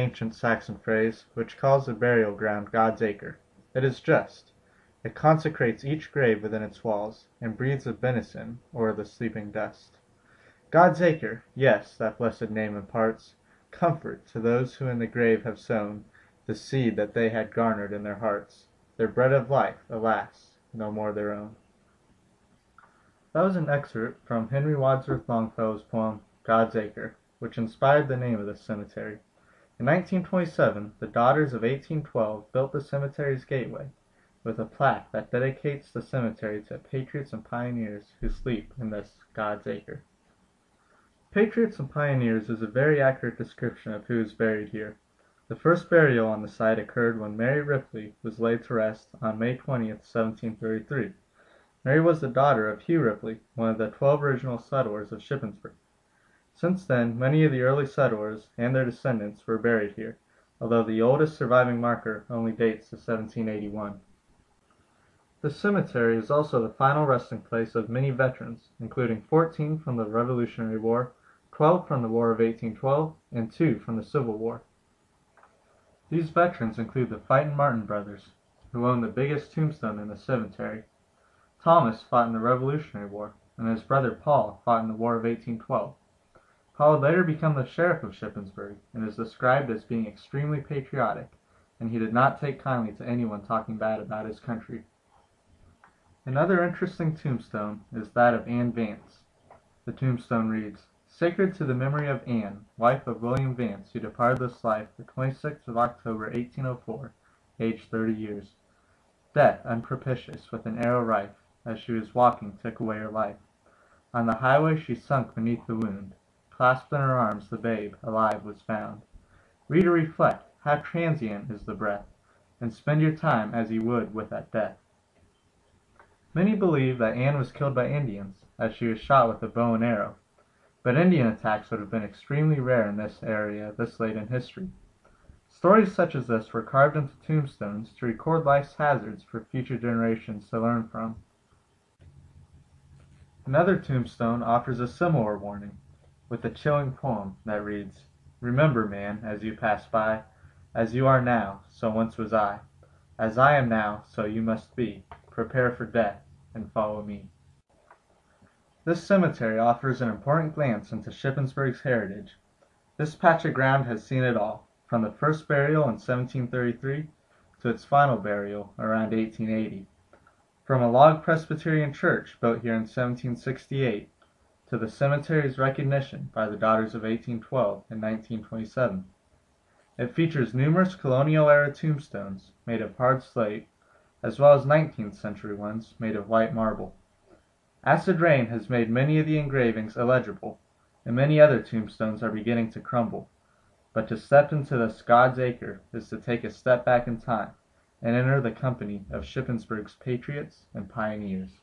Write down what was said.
ancient Saxon phrase which calls the burial ground God's Acre. It is just. It consecrates each grave within its walls, and breathes of benison o'er the sleeping dust. God's Acre, yes, that blessed name imparts comfort to those who in the grave have sown the seed that they had garnered in their hearts, their bread of life, alas, no more their own. That was an excerpt from Henry Wadsworth Longfellow's poem God's Acre, which inspired the name of this cemetery. In 1927, the Daughters of 1812 built the cemetery's gateway, with a plaque that dedicates the cemetery to patriots and pioneers who sleep in this God's Acre. Patriots and pioneers is a very accurate description of who is buried here. The first burial on the site occurred when Mary Ripley was laid to rest on May 20th, 1733. Mary was the daughter of Hugh Ripley, one of the 12 original settlers of Shippensburg. Since then, many of the early settlers and their descendants were buried here, although the oldest surviving marker only dates to 1781. The cemetery is also the final resting place of many veterans, including 14 from the Revolutionary War, 12 from the War of 1812, and 2 from the Civil War. These veterans include the Fightin' Martin brothers, who own the biggest tombstone in the cemetery. Thomas fought in the Revolutionary War, and his brother Paul fought in the War of 1812. Paul would later become the sheriff of Shippensburg, and is described as being extremely patriotic, and he did not take kindly to anyone talking bad about his country. Another interesting tombstone is that of Anne Vance. The tombstone reads, "Sacred to the memory of Anne, wife of William Vance, who departed this life the 26th of October, 1804, aged 30 years. Death, unpropitious, with an arrow rife, as she was walking, took away her life. On the highway she sunk beneath the wound. Clasped in her arms the babe, alive, was found. Reader, reflect, how transient is the breath, and spend your time as you would with that death." Many believe that Anne was killed by Indians, as she was shot with a bow and arrow, but Indian attacks would have been extremely rare in this area this late in history. Stories such as this were carved into tombstones to record life's hazards for future generations to learn from. Another tombstone offers a similar warning, with a chilling poem that reads, "Remember, man, as you pass by, as you are now, so once was I. As I am now, so you must be. Prepare for death, and follow me." This cemetery offers an important glance into Shippensburg's heritage. This patch of ground has seen it all, from the first burial in 1733 to its final burial around 1880. From a log Presbyterian church built here in 1768 to the cemetery's recognition by the Daughters of 1812 in 1927. It features numerous colonial-era tombstones made of hard slate, as well as 19th century ones made of white marble. Acid rain has made many of the engravings illegible, and many other tombstones are beginning to crumble. But to step into this God's Acre is to take a step back in time and enter the company of Shippensburg's patriots and pioneers.